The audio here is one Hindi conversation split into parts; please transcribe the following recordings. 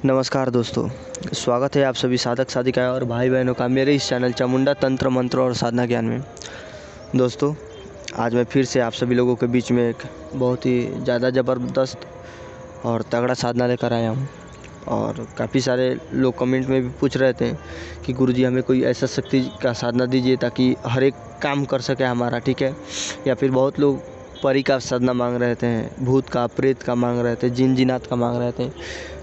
नमस्कार दोस्तों, स्वागत है आप सभी साधक साधिकाएं और भाई बहनों का मेरे इस चैनल चामुंडा तंत्र मंत्र और साधना ज्ञान में। दोस्तों, आज मैं फिर से आप सभी लोगों के बीच में एक बहुत ही ज़्यादा ज़बरदस्त और तगड़ा साधना लेकर आया हूँ। और काफ़ी सारे लोग कमेंट में भी पूछ रहे थे कि गुरुजी हमें कोई ऐसा शक्ति का साधना दीजिए ताकि हर एक काम कर सके हमारा, ठीक है। या फिर बहुत लोग परी का साधना मांग रहे थे, भूत का, प्रेत का मांग रहे थे, जिन जिनात का मांग रहे थे।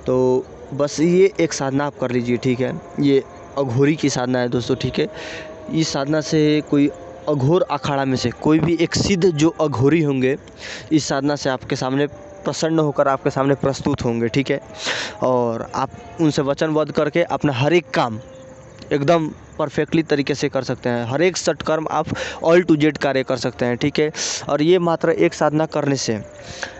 तो बस ये एक साधना आप कर लीजिए, ठीक है। ये अघोरी की साधना है दोस्तों, ठीक है। इस साधना से कोई अघोर अखाड़ा में से कोई भी एक सिद्ध जो अघोरी होंगे, इस साधना से आपके सामने प्रसन्न होकर आपके सामने प्रस्तुत होंगे, ठीक है। और आप उनसे वचनबद्ध करके अपना हर एक काम एकदम परफेक्टली तरीके से कर सकते हैं। हर एक सत्कर्म आप ऑल टू जेड कार्य कर सकते हैं, ठीक है। और ये मात्र एक साधना करने से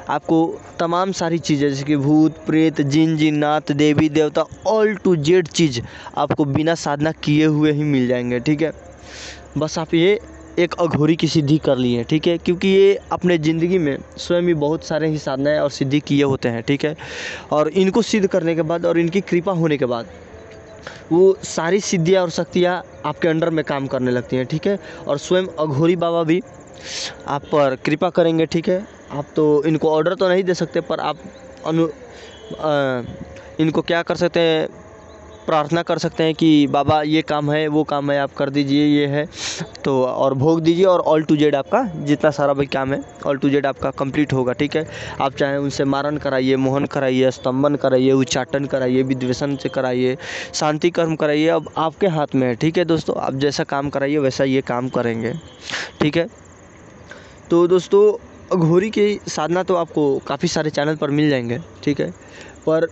आपको तमाम सारी चीज़ें जैसे कि भूत प्रेत, जिन जिन्नात, देवी देवता, ऑल टू जेड चीज़ आपको बिना साधना किए हुए ही मिल जाएंगे, ठीक है। बस आप ये एक अघोरी की सिद्धि कर लिए, ठीक है। क्योंकि ये अपने ज़िंदगी में स्वयं ही बहुत सारे ही साधनाएँ और सिद्धि किए होते हैं, ठीक है। और इनको सिद्ध करने के बाद और इनकी कृपा होने के बाद वो सारी सिद्धियाँ और शक्तियाँ आपके अंडर में काम करने लगती हैं, ठीक है। और स्वयं अघोरी बाबा भी आप पर कृपा करेंगे, ठीक है। आप तो इनको ऑर्डर तो नहीं दे सकते, पर आप इनको क्या कर सकते हैं, प्रार्थना कर सकते हैं कि बाबा ये काम है, वो काम है, आप कर दीजिए, ये है तो, और भोग दीजिए। और ऑल टू जेड आपका जितना सारा भी काम है ऑल टू जेड आपका कंप्लीट होगा, ठीक है। आप चाहें उनसे मारण कराइए, मोहन कराइए, स्तंभन कराइए, उच्चाटन कराइए, विद्वेषण से कराइए, शांति कर्म कराइए, अब आपके हाथ में है, ठीक है दोस्तों। आप जैसा काम कराइए वैसा ये काम करेंगे, ठीक है। तो दोस्तों, अघोरी की साधना तो आपको काफ़ी सारे चैनल पर मिल जाएंगे, ठीक है। पर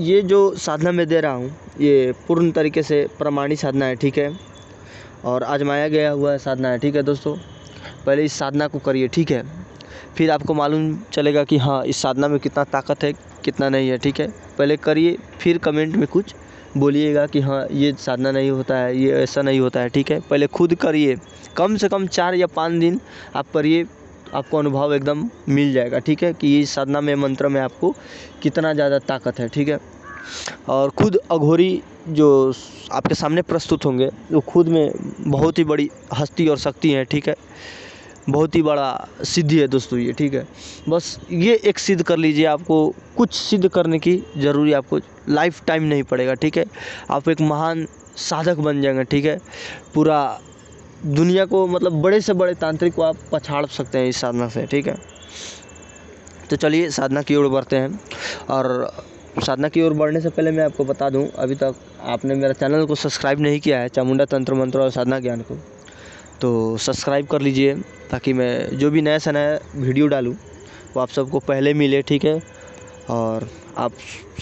ये जो साधना मैं दे रहा हूँ ये पूर्ण तरीके से प्रमाणित साधना है, ठीक है। और आजमाया गया हुआ साधना है, ठीक है दोस्तों। पहले इस साधना को करिए, ठीक है। फिर आपको मालूम चलेगा कि हाँ, इस साधना में कितना ताकत है, कितना नहीं है, ठीक है। पहले करिए, फिर कमेंट में कुछ बोलिएगा कि हाँ ये साधना नहीं होता है, ये ऐसा नहीं होता है, ठीक है। पहले खुद करिए, कम से कम 4 या 5 दिन आप करिए, आपको अनुभव एकदम मिल जाएगा, ठीक है, कि इस साधना में, मंत्र में आपको कितना ज़्यादा ताकत है, ठीक है। और खुद अघोरी जो आपके सामने प्रस्तुत होंगे वो खुद में बहुत ही बड़ी हस्ती और शक्ति है, ठीक है। बहुत ही बड़ा सिद्धि है दोस्तों ये, ठीक है। बस ये एक सिद्ध कर लीजिए, आपको कुछ सिद्ध करने की ज़रूरी आपको लाइफ टाइम नहीं पड़ेगा, ठीक है। आप एक महान साधक बन जाएंगे, ठीक है। पूरा दुनिया को, मतलब बड़े से बड़े तांत्रिक को आप पछाड़ सकते हैं इस साधना से, ठीक है। तो चलिए साधना की ओर बढ़ते हैं। और साधना की ओर बढ़ने से पहले मैं आपको बता दूं, अभी तक आपने मेरा चैनल को सब्सक्राइब नहीं किया है, चामुंडा तंत्र मंत्र और साधना ज्ञान को, तो सब्सक्राइब कर लीजिए ताकि मैं जो भी नया से नया वीडियो डालूं वो आप सबको पहले मिले, ठीक है। और आप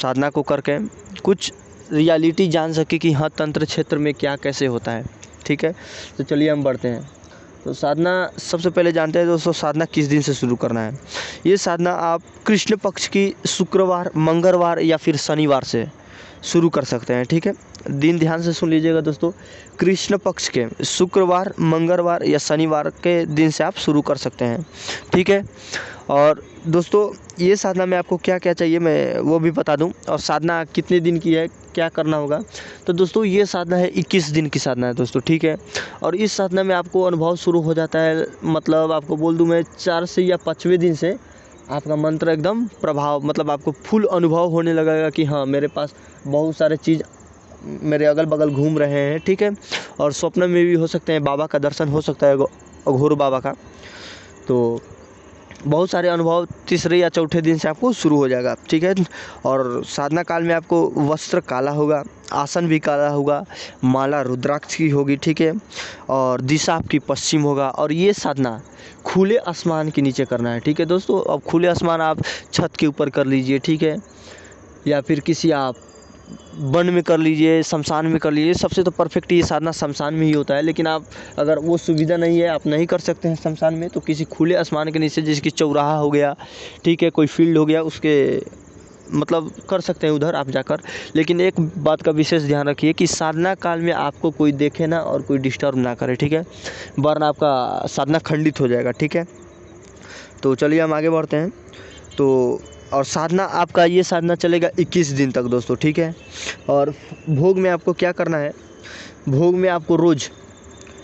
साधना को करके कुछ रियलिटी जान सके कि हाँ तंत्र क्षेत्र में क्या कैसे होता है, ठीक है। तो चलिए हम बढ़ते हैं। तो साधना सबसे पहले जानते हैं दोस्तों, साधना किस दिन से शुरू करना है। ये साधना आप कृष्ण पक्ष की शुक्रवार, मंगलवार या फिर शनिवार से शुरू कर सकते हैं, ठीक है। दिन ध्यान से सुन लीजिएगा दोस्तों, कृष्ण पक्ष के शुक्रवार, मंगलवार या शनिवार के दिन से आप शुरू कर सकते हैं, ठीक है। और दोस्तों, ये साधना में आपको क्या क्या चाहिए मैं वो भी बता दूं, और साधना कितने दिन की है, क्या करना होगा। तो दोस्तों, ये साधना है 21 दिन की साधना है दोस्तों, ठीक है। और इस साधना में आपको अनुभव शुरू हो जाता है, मतलब आपको बोल दूं मैं 4 से या 5वें दिन से आपका मंत्र एकदम प्रभाव, मतलब आपको फुल अनुभव होने लगेगा कि हाँ मेरे पास बहुत सारे चीज़ मेरे अगल बगल घूम रहे हैं, ठीक है। और स्वप्न में भी हो सकते हैं, बाबा का दर्शन हो सकता है, अघोर बाबा का। तो बहुत सारे अनुभव 3रे या 4ठे दिन से आपको शुरू हो जाएगा, ठीक है। और साधना काल में आपको वस्त्र काला होगा, आसन भी काला होगा, माला रुद्राक्ष की होगी, ठीक है। और दिशा आपकी पश्चिम होगा। और ये साधना खुले आसमान के नीचे करना है, ठीक है दोस्तों। अब खुले आसमान आप छत के ऊपर कर लीजिए, ठीक है, या फिर किसी आप वन में कर लीजिए, शमशान में कर लीजिए। सबसे तो परफेक्ट ये साधना शमशान में ही होता है, लेकिन आप अगर वो सुविधा नहीं है, आप नहीं कर सकते हैं शमशान में, तो किसी खुले आसमान के नीचे, जैसे कि चौराहा हो गया, ठीक है, कोई फील्ड हो गया, उसके मतलब कर सकते हैं उधर आप जाकर। लेकिन एक बात का विशेष ध्यान रखिए कि साधना काल में आपको कोई देखे ना और कोई डिस्टर्ब ना करे, ठीक है, वरना आपका साधना खंडित हो जाएगा, ठीक है। तो चलिए हम आगे बढ़ते हैं। तो और साधना आपका ये साधना चलेगा 21 दिन तक दोस्तों, ठीक है। और भोग में आपको क्या करना है, भोग में आपको रोज़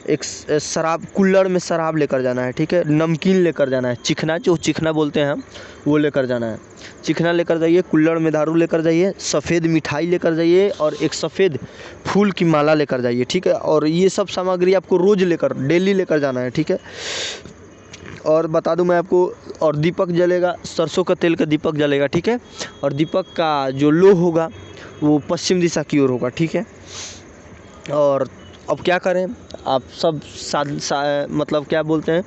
एक शराब, कुल्हड़ में शराब लेकर जाना है, ठीक है। नमकीन लेकर जाना है, चिकना, जो चिकना बोलते हैं हम, वो लेकर जाना है। चिकना लेकर जाइए, कुल्हड़ में दारू लेकर जाइए, सफ़ेद मिठाई लेकर जाइए और एक सफ़ेद फूल की माला लेकर जाइए, ठीक है। और ये सब सामग्री आपको रोज़ डेली लेकर जाना है, ठीक है। और बता दूं मैं आपको, और दीपक जलेगा, सरसों का तेल का दीपक जलेगा, ठीक है। और दीपक का जो लो होगा वो पश्चिम दिशा की ओर होगा, ठीक है। और अब क्या करें, आप सब मतलब क्या बोलते हैं,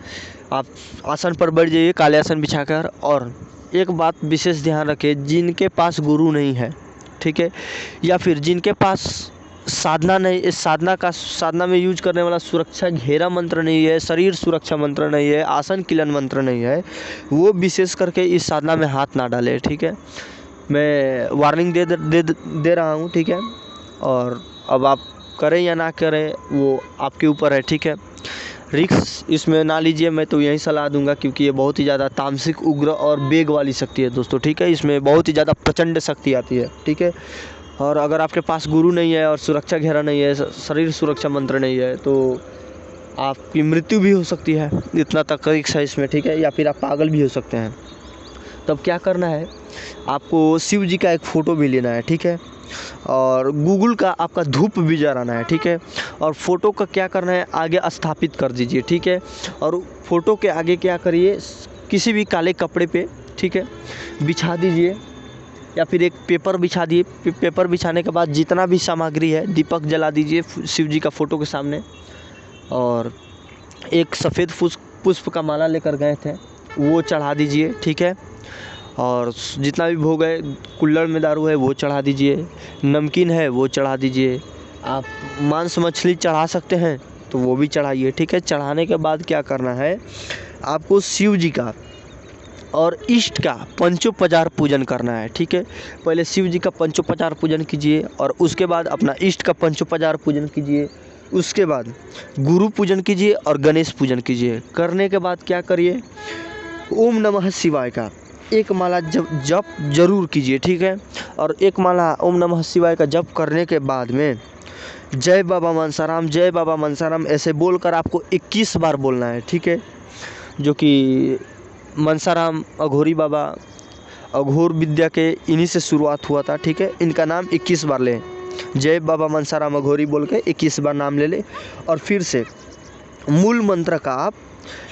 आप आसन पर बैठ जाइए, काले आसन बिछाकर। और एक बात विशेष ध्यान रखें, जिनके पास गुरु नहीं है, ठीक है, या फिर जिनके पास साधना नहीं, इस साधना में यूज करने वाला सुरक्षा घेरा मंत्र नहीं है, शरीर सुरक्षा मंत्र नहीं है, आसन किलन मंत्र नहीं है, वो विशेष करके इस साधना में हाथ ना डाले, ठीक है। मैं वार्निंग दे रहा हूँ, ठीक है। और अब आप करें या ना करें वो आपके ऊपर है, ठीक है। रिक्स इसमें ना लीजिए, मैं तो यही सलाह दूंगा, क्योंकि ये बहुत ही ज़्यादा तामसिक, उग्र और वेग वाली शक्ति है दोस्तों, ठीक है। इसमें बहुत ही ज़्यादा प्रचंड शक्ति आती है, ठीक है। और अगर आपके पास गुरु नहीं है और सुरक्षा घेरा नहीं है, शरीर सुरक्षा मंत्र नहीं है, तो आपकी मृत्यु भी हो सकती है, इतना तक रिक्स है इसमें, ठीक है। या फिर आप पागल भी हो सकते हैं। तब क्या करना है, आपको शिव जी का एक फ़ोटो भी लेना है, ठीक है। और गूगल का आपका धूप भी जलाना है, ठीक है। और फ़ोटो का क्या करना है, आगे स्थापित कर दीजिए, ठीक है। और फ़ोटो के आगे क्या करिए, किसी भी काले कपड़े पे, ठीक है, बिछा दीजिए, या फिर एक पेपर बिछा दिए। पेपर बिछाने के बाद जितना भी सामग्री है, दीपक जला दीजिए शिव जी का फ़ोटो के सामने। और एक सफ़ेद पुष्प का माला लेकर गए थे, वो चढ़ा दीजिए, ठीक है। और जितना भी भोग है, कुल्हड़ में दारू है वो चढ़ा दीजिए, नमकीन है वो चढ़ा दीजिए, आप मांस मछली चढ़ा सकते हैं तो वो भी चढ़ाइए, ठीक है। चढ़ाने के बाद क्या करना है, आपको शिव जी का और इष्ट का पंचोपचार पूजन करना है, ठीक है। पहले शिव जी का पंचोपचार पूजन कीजिए और उसके बाद अपना इष्ट का पंचोपचार पूजन कीजिए। उसके बाद गुरु पूजन कीजिए और गणेश पूजन कीजिए। करने के बाद क्या करिए, ओम नमः शिवाय का एक माला जप जरूर कीजिए, ठीक है। और एक माला ओम नमः शिवाय का जप करने के बाद में जय बाबा मनसाराम, जय बाबा मनसाराम ऐसे बोलकर आपको 21 बार बोलना है, ठीक है। जो कि मनसाराम अघोरी बाबा, अघोर विद्या के इन्हीं से शुरुआत हुआ था, ठीक है। इनका नाम 21 बार लें, जय बाबा मनसाराम अघोरी बोल के 21 बार नाम ले लें। और फिर से मूल मंत्र का आप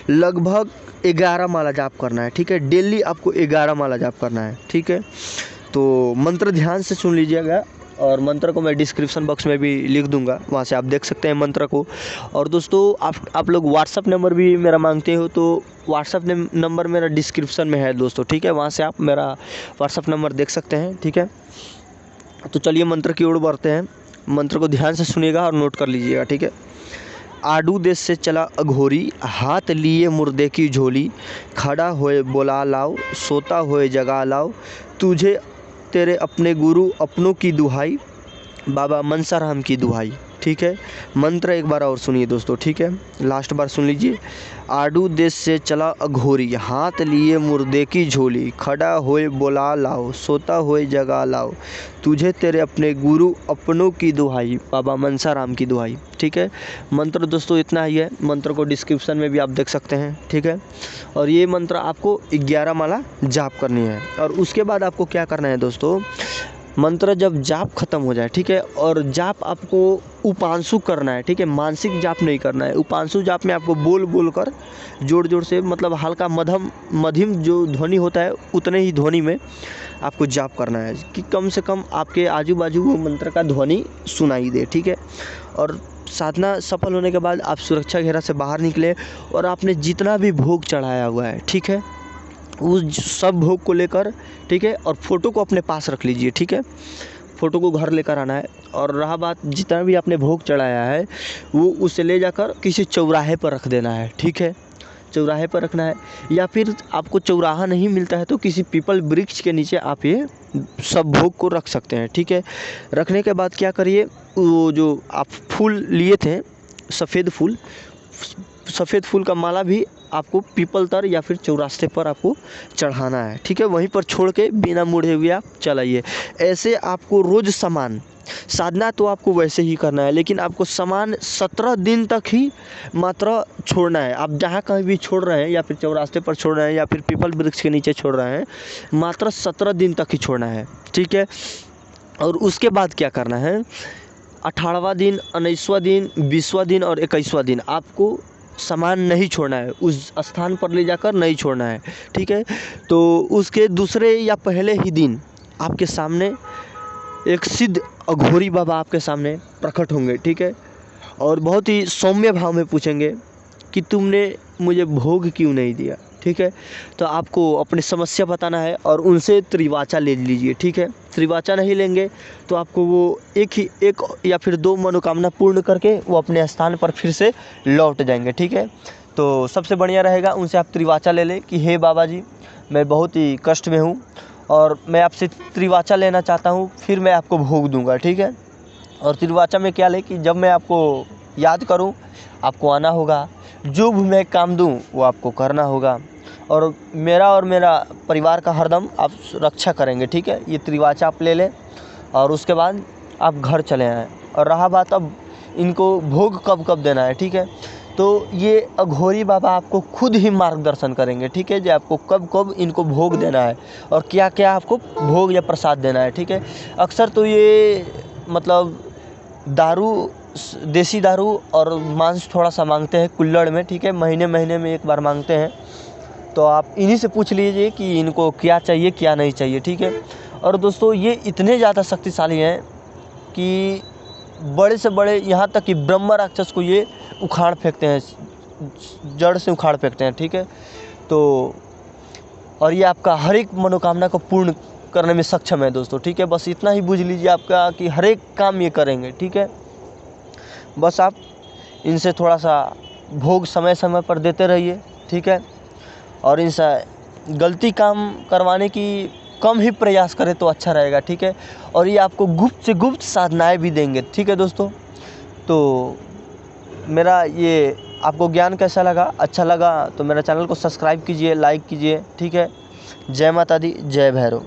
लगभग 11 माला जाप करना है, ठीक है। डेली आपको 11 माला जाप करना है, ठीक है। तो मंत्र ध्यान से सुन लीजिएगा, और मंत्र को मैं डिस्क्रिप्शन बॉक्स में भी लिख दूंगा, वहाँ से आप देख सकते हैं मंत्र को। और दोस्तों आप लोग व्हाट्सअप नंबर भी मेरा मांगते हो, तो व्हाट्सअप नंबर मेरा डिस्क्रिप्शन में है दोस्तों, ठीक है। वहाँ से आप मेरा व्हाट्सअप नंबर देख सकते हैं, ठीक है। तो चलिए मंत्र की ओर बढ़ते हैं। मंत्र को ध्यान से सुनिएगा और नोट कर लीजिएगा, ठीक है। आडू देश से चला अघोरी, हाथ लिए मुर्दे की झोली, खड़ा होए बोला लाओ, सोता होए जगा लाओ, तुझे तेरे अपने गुरु अपनों की दुहाई, बाबा मनसाराम की दुहाई, ठीक है। मंत्र एक बार और सुनिए दोस्तों, ठीक है, लास्ट बार सुन लीजिए। आडू देश से चला अघोरी, हाथ लिए मुर्दे की झोली, खड़ा होए बोला लाओ, सोता होए जगा लाओ, तुझे तेरे अपने गुरु अपनों की दुहाई, बाबा मनसाराम की दुहाई, ठीक है। मंत्र दोस्तों इतना ही है, मंत्र को डिस्क्रिप्शन में भी आप देख सकते हैं, ठीक है। और ये मंत्र आपको 11 माला जाप करनी है। और उसके बाद आपको क्या करना है दोस्तों, मंत्र जब जाप खत्म हो जाए, ठीक है, और जाप आपको उपांशु करना है, ठीक है, मानसिक जाप नहीं करना है। उपांशु जाप में आपको बोल बोल कर जोर जोर से, मतलब हल्का मध्यम जो ध्वनि होता है उतने ही ध्वनि में आपको जाप करना है, कि कम से कम आपके आजू बाजू वो मंत्र का ध्वनि सुनाई दे, ठीक है। और साधना सफल होने के बाद आप सुरक्षा घेरा से बाहर निकले और आपने जितना भी भोग चढ़ाया हुआ है, ठीक है, उस सब भोग को लेकर, ठीक है, और फ़ोटो को अपने पास रख लीजिए, ठीक है। फ़ोटो को घर लेकर आना है। और रहा बात जितना भी आपने भोग चढ़ाया है, वो उसे ले जाकर किसी चौराहे पर रख देना है, ठीक है, चौराहे पर रखना है। या फिर आपको चौराहा नहीं मिलता है तो किसी पीपल वृक्ष के नीचे आप ये सब भोग को रख सकते हैं, ठीक है। रखने के बाद क्या करिए, वो जो आप फूल लिए थे, सफ़ेद फूल का माला भी आपको पीपल तर या फिर चौरास्ते पर आपको चढ़ाना है, ठीक है। वहीं पर छोड़ के बिना मुड़े हुए आप चलाइए। ऐसे आपको रोज़ सामान, साधना तो आपको वैसे ही करना है, लेकिन आपको सामान 17 दिन तक ही मात्र छोड़ना है। आप जहाँ कहीं भी छोड़ रहे हैं, या फिर चौरास्ते पर छोड़ रहे हैं, या फिर पीपल वृक्ष के नीचे छोड़ रहे हैं, मात्र 17 दिन तक ही छोड़ना है, ठीक है। और उसके बाद क्या करना है, 18वां दिन, 19वां दिन, 20वां दिन और 21वां दिन आपको सामान नहीं छोड़ना है, उस स्थान पर ले जाकर नहीं छोड़ना है, ठीक है। तो उसके दूसरे या पहले ही दिन आपके सामने एक सिद्ध अघोरी बाबा आपके सामने प्रकट होंगे, ठीक है। और बहुत ही सौम्य भाव में पूछेंगे कि तुमने मुझे भोग क्यों नहीं दिया, ठीक है। तो आपको अपनी समस्या बताना है और उनसे त्रिवाचा ले लीजिए, ठीक है। त्रिवाचा नहीं लेंगे तो आपको वो एक या फिर 2 मनोकामना पूर्ण करके वो अपने स्थान पर फिर से लौट जाएंगे, ठीक है। तो सबसे बढ़िया रहेगा उनसे आप त्रिवाचा ले लें कि हे बाबा जी, मैं बहुत ही कष्ट में हूँ और मैं आपसे त्रिवाचा लेना चाहता हूँ, फिर मैं आपको भोग दूंगा, ठीक है। और त्रिवाचा में क्या ले कि जब मैं आपको याद करूँ आपको आना होगा, जो भी मैं काम दूँ वो आपको करना होगा, और मेरा परिवार का हरदम आप रक्षा करेंगे, ठीक है। ये त्रिवाचा आप ले लें और उसके बाद आप घर चले आएँ। और रहा बात अब इनको भोग कब कब देना है, ठीक है। तो ये अघोरी बाबा आपको खुद ही मार्गदर्शन करेंगे, ठीक है, जो आपको कब कब इनको भोग देना है और क्या क्या आपको भोग या प्रसाद देना है, ठीक है। अक्सर तो ये मतलब दारू, देसी दारू और मांस थोड़ा सा मांगते हैं कुल्हड़ में, ठीक है, महीने महीने में एक बार मांगते हैं। तो आप इन्हीं से पूछ लीजिए कि इनको क्या चाहिए क्या नहीं चाहिए, ठीक है। और दोस्तों ये इतने ज़्यादा शक्तिशाली हैं कि बड़े से बड़े, यहाँ तक कि ब्रह्म राक्षस को ये उखाड़ फेंकते हैं, जड़ से उखाड़ फेंकते हैं, ठीक है। तो और ये आपका हर एक मनोकामना को पूर्ण करने में सक्षम है दोस्तों, ठीक है। बस इतना ही बुझ लीजिए आपका कि हर एक काम ये करेंगे, ठीक है। बस आप इनसे थोड़ा सा भोग समय समय पर देते रहिए, ठीक है। और इनसे गलती काम करवाने की कम ही प्रयास करें तो अच्छा रहेगा, ठीक है। और ये आपको गुप्त से गुप्त साधनाएं भी देंगे, ठीक है दोस्तों। तो मेरा ये आपको ज्ञान कैसा लगा, अच्छा लगा तो मेरा चैनल को सब्सक्राइब कीजिए, लाइक कीजिए, ठीक है। जय माता दी, जय भैरव।